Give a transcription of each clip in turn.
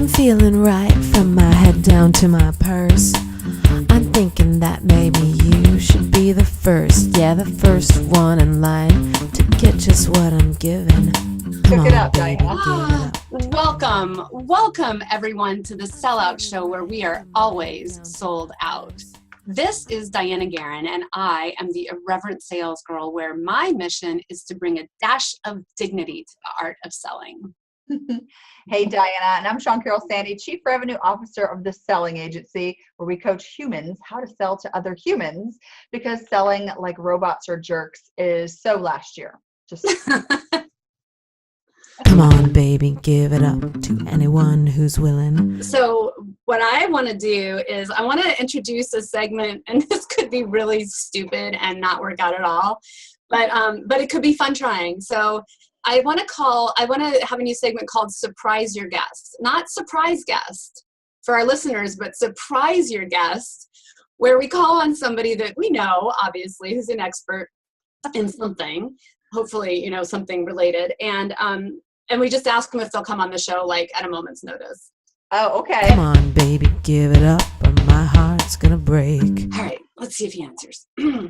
I'm feeling right from my head down to my purse. I'm thinking that maybe you should be the first, yeah, the first one in line to get just what I'm giving. Cook it up, Diana. Welcome everyone to the SellOut show where we are always sold out. This is Dianna and I am the Irreverent Sales Girl, where my mission is to bring a dash of dignity to the art of selling. Hey, Diana, and I'm Shawn Sandy, Chief Revenue Officer of the Selling Agency, where we coach humans how to sell to other humans, because selling like robots or jerks is so last year. Just Come on, baby, give it up to anyone who's willing. So what I want to do is I want to introduce a segment, and this could be really stupid and not work out at all, but it could be fun trying. So I want to have a new segment called Surprise Your Guest. Not surprise guest for our listeners, but surprise your guest, where we call on somebody that we know, obviously, who's an expert in something, hopefully, something related. And we just ask them if they'll come on the show, like, at a moment's notice. Oh, okay. Come on, baby, give it up, or my heart's gonna break. All right, let's see if he answers. How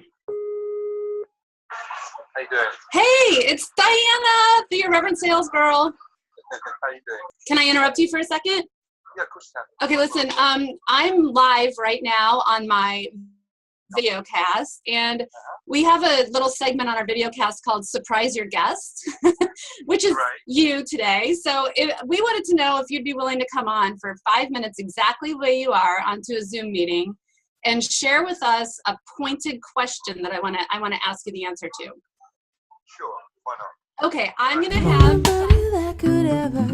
you doing? Hey, it's Diana, the Irreverent Sales Girl. How you doing? Can I interrupt you for a second? Yeah, of course you can. Okay, listen, I'm live right now on my video cast, and we have a little segment on our video cast called Surprise Your Guest, which is you today. So we wanted to know if you'd be willing to come on for 5 minutes exactly the way you are onto a Zoom meeting and share with us a pointed question that I want to ask you the answer to. Sure, why not? Okay, I'm going to have... Nobody that could ever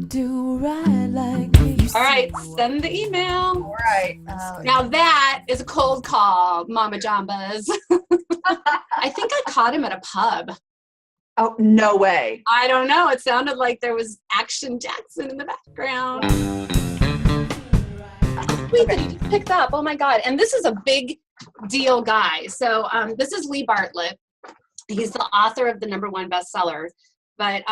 do right like me. All right, send the email. All right. Now that is a cold call, Mama Jambas. I think I caught him at a pub. Oh, no way. I don't know. It sounded like there was Action Jackson in the background. Wait, that he just picked up. Oh my God. And this is a big deal guy. So this is Lee Bartlett. He's the author of the #1 bestseller. But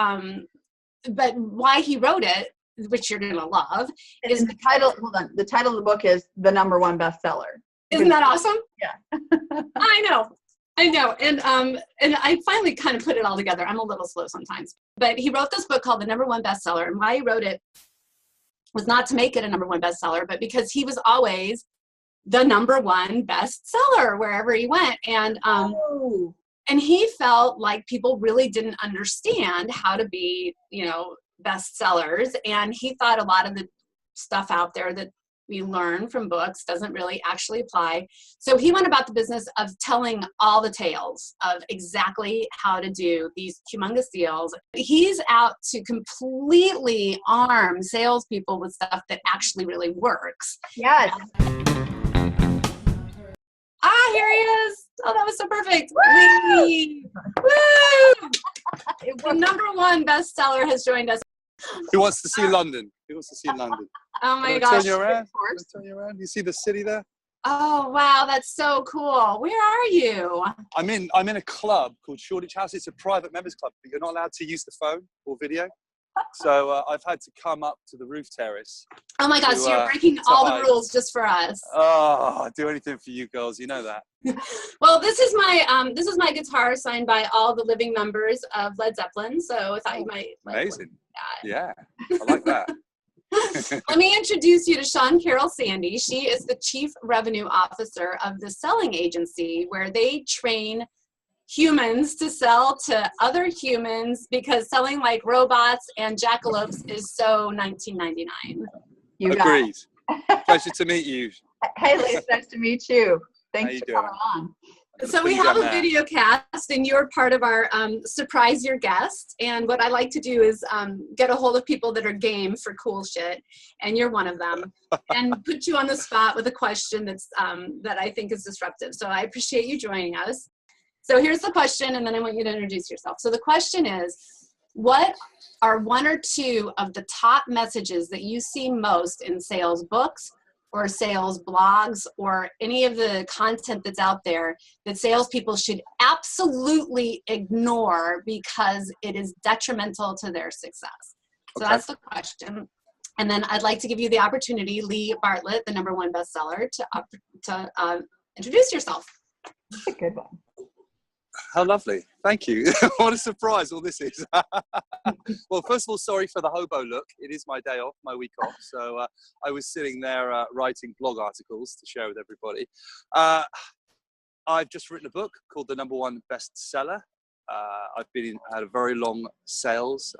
why he wrote it, which you're going to love, is the title. Hold on. The title of the book is the #1 bestseller. Isn't that awesome? Yeah. I know. And I finally kind of put it all together. I'm a little slow sometimes. But he wrote this book called the #1 bestseller. And why he wrote it was not to make it a #1 bestseller, but because he was always the #1 bestseller wherever he went. And he felt like people really didn't understand how to be, bestsellers. And he thought a lot of the stuff out there that we learn from books doesn't really actually apply. So he went about the business of telling all the tales of exactly how to do these humongous deals. He's out to completely arm salespeople with stuff that actually really works. Yes. Here he is. Oh, that was so perfect. Woo! Woo! The #1 bestseller has joined us. Who wants to see London? Who wants to see London? Oh my gosh. Turn you around. Turn you around. You see the city there? Oh wow, that's so cool. Where are you? I'm in a club called Shoreditch House. It's a private members club, but you're not allowed to use the phone or video. So I've had to come up to the roof terrace. Oh my gosh, so you're breaking all the rules just for us. Oh, I'd do anything for you girls, you know that. Well, this is my guitar signed by all the living members of Led Zeppelin. So I thought you might like amazing. Yeah, I like that. Let me introduce you to Shawn Sandy. She is the Chief Revenue Officer of the Selling Agency, where they train humans to sell to other humans, because selling like robots and jackalopes is so 1999. You agreed. Pleasure to meet you. Hey, Lisa, nice to meet you. Thanks for coming on. So we have a video cast, and you're part of our Surprise Your Guest. And what I like to do is get a hold of people that are game for cool shit, and you're one of them, and put you on the spot with a question that's that I think is disruptive. So I appreciate you joining us. So here's the question, and then I want you to introduce yourself. So the question is, what are 1 or 2 of the top messages that you see most in sales books or sales blogs or any of the content that's out there that salespeople should absolutely ignore because it is detrimental to their success? So that's the question. And then I'd like to give you the opportunity, Lee Bartlett, the #1 bestseller, to introduce yourself. That's a good one. How lovely. Thank you. What a surprise all this is. Well, first of all, sorry for the hobo look. It is my day off, my week off. So I was sitting there writing blog articles to share with everybody. I've just written a book called The #1 Bestseller. I've had a very long sales,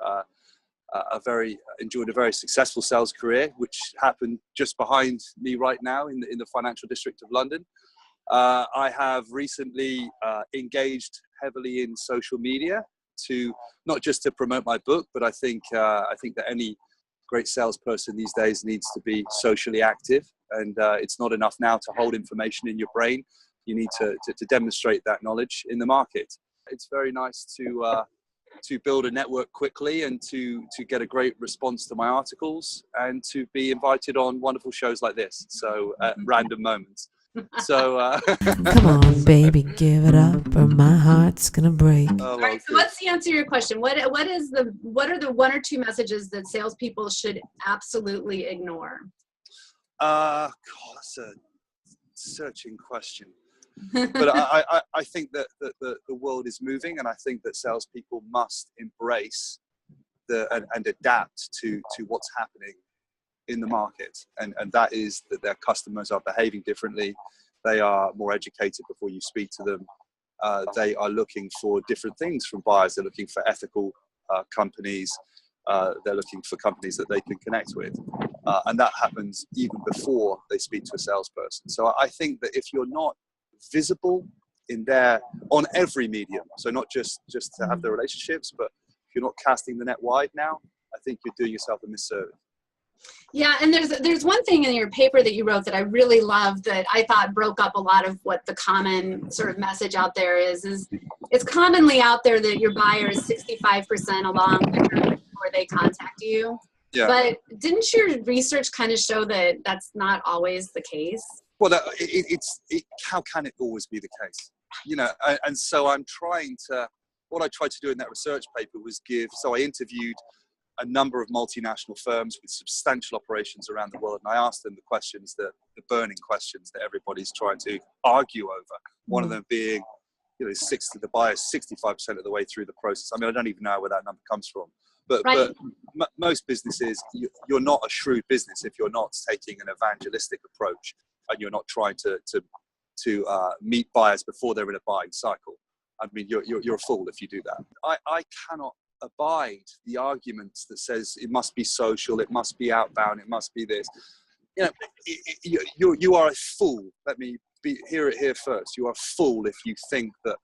enjoyed a very successful sales career, which happened just behind me right now in the financial district of London. I have recently engaged heavily in social media to not just to promote my book, but I think that any great salesperson these days needs to be socially active, and it's not enough now to hold information in your brain. You need to demonstrate that knowledge in the market. It's very nice to build a network quickly and to get a great response to my articles and to be invited on wonderful shows like this. So at random moments. So Come on, baby, give it up, or my heart's gonna break. All right. So let's answer your question. What are the 1 or 2 messages that salespeople should absolutely ignore? God, that's a searching question. But I think that the world is moving, and I think that salespeople must embrace and adapt to what's happening in the market, and that is that their customers are behaving differently. They are more educated before you speak to them. They are looking for different things from buyers. They're looking for ethical companies. They're looking for companies that they can connect with, and that happens even before they speak to a salesperson. So I think that if you're not visible on every medium, so not just to have the relationships, but if you're not casting the net wide now, I think you're doing yourself a misservice. Yeah, and there's one thing in your paper that you wrote that I really loved that I thought broke up a lot of what the common sort of message out there is it's commonly out there that your buyer is 65% along before they contact you. Yeah. But didn't your research kind of show that that's not always the case? Well, how can it always be the case? You know, and so what I tried to do in that research paper was I interviewed a number of multinational firms with substantial operations around the world, and I asked them the burning questions that everybody's trying to argue over. One of them being, the buyer's 65% of the way through the process. I mean, I don't even know where that number comes from. But most businesses, you're not a shrewd business if you're not taking an evangelistic approach and you're not trying to meet buyers before they're in a buying cycle. I mean, you're a fool if you do that. I cannot abide the arguments that says it must be social, it must be outbound, it must be this. You are a fool. Let me hear it here first. You are a fool if you think that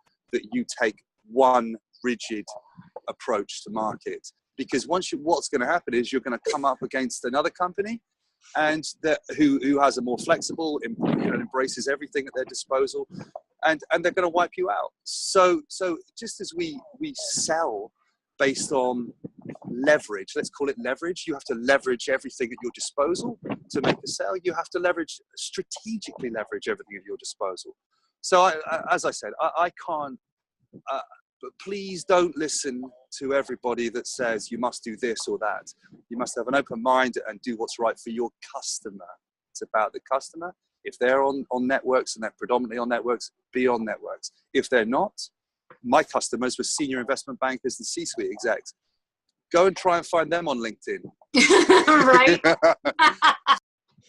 you take one rigid approach to market, because what's going to happen is you're going to come up against another company and who has a more flexible, embraces everything at their disposal, and they're going to wipe you out. So just as we sell based on leverage, let's call it leverage. You have to leverage everything at your disposal to make a sale. You have to strategically leverage everything at your disposal. So as I said, I can't, but please don't listen to everybody that says you must do this or that. You must have an open mind and do what's right for your customer. It's about the customer. If they're on networks, and they're predominantly on networks, be on networks. If they're not, my customers were senior investment bankers and C-suite execs. Go and try and find them on LinkedIn. Right.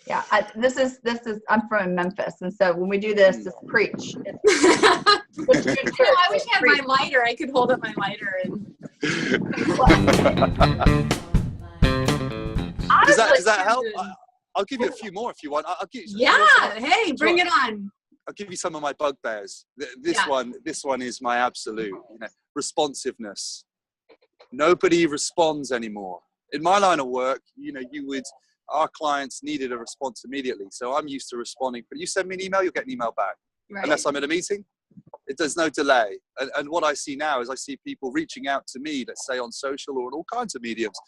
Yeah, I'm from Memphis, and so when we do this, just preach. I wish I had my lighter. I could hold up my lighter and. Does that help? I'll give you a few more if you want. Hey, bring it on. I'll give you some of my bugbears. This one is my absolute. Responsiveness. Nobody responds anymore. In my line of work, our clients needed a response immediately. So I'm used to responding. But you send me an email, you'll get an email back. Right. Unless I'm in a meeting, there's no delay. And what I see now is I see people reaching out to me, let's say on social or on all kinds of mediums,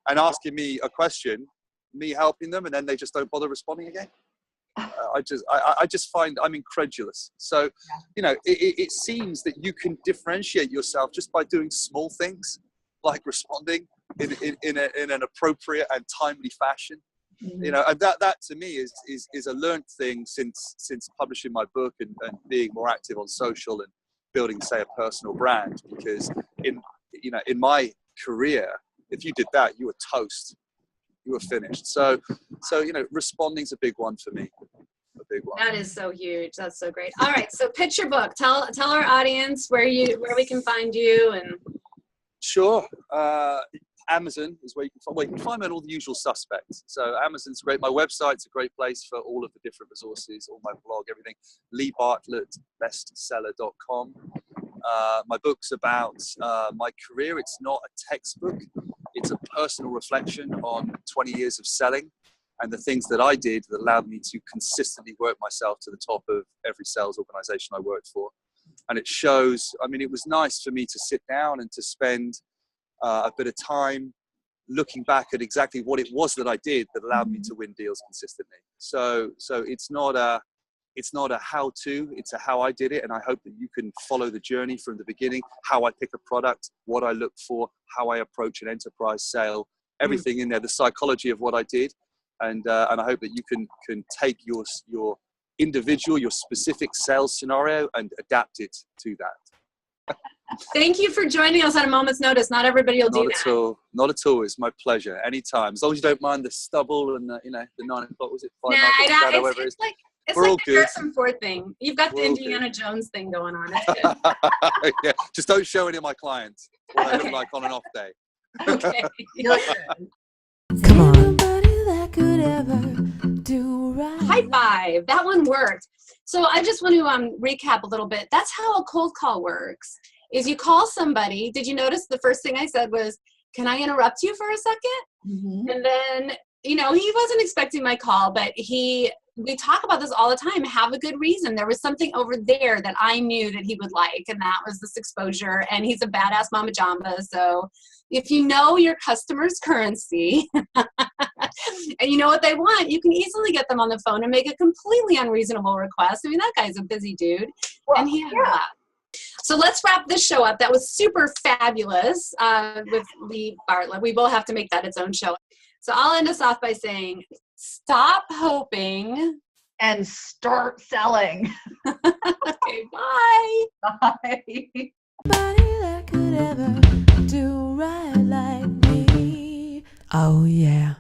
and asking me a question, me helping them, and then they just don't bother responding again. I just find I'm incredulous. So, it seems that you can differentiate yourself just by doing small things like responding in an appropriate and timely fashion. Mhm. You know, and that to me is a learned thing since publishing my book and being more active on social and building, say, a personal brand. Because in my career, if you did that, you were toast, you were finished. So responding's a big one for me, a big one. That is so huge. That's so great. All right, so pitch your book. Tell our audience where we can find you. And Sure. Amazon is where you can find me on all the usual suspects. So Amazon's great. My website's a great place for all of the different resources, all my blog, everything. LeeBartlettBestseller.com. My book's about my career. It's not a textbook. It's a personal reflection on 20 years of selling and the things that I did that allowed me to consistently work myself to the top of every sales organization I worked for. And it shows, I mean, it was nice for me to sit down and to spend a bit of time looking back at exactly what it was that I did that allowed me to win deals consistently. So it's not a how-to, it's a how I did it. And I hope that you can follow the journey from the beginning, how I pick a product, what I look for, how I approach an enterprise sale, everything in there, the psychology of what I did. And I hope that you can take your individual, your specific sales scenario and adapt it to that. thank you for joining us on a moment's notice. Not everybody will do that. Not at all. It's my pleasure. Anytime. As long as you don't mind the stubble and the 9 o'clock, was it 5 Nah, shadow, it's like the Harrison Ford thing. You've got the Indiana Jones thing going on. It's good. Yeah, just don't show any of my clients what I look like on an off day. Okay. Come on. That could ever do right. High five. That one worked. So I just want to recap a little bit. That's how a cold call works. Is you call somebody. Did you notice the first thing I said was, "Can I interrupt you for a second?" Mhm. And then, he wasn't expecting my call, but we talk about this all the time. Have a good reason. There was something over there that I knew that he would like, and that was this exposure. And he's a badass mama jamba. So if you know your customer's currency and you know what they want, you can easily get them on the phone and make a completely unreasonable request. I mean, that guy's a busy dude. Well, And he had that. So let's wrap this show up. That was super fabulous with Lee Bartlett. We will have to make that its own show. So I'll end us off by saying, stop hoping and start selling. Okay, bye. Bye. Nobody that could ever do right like me. Oh yeah.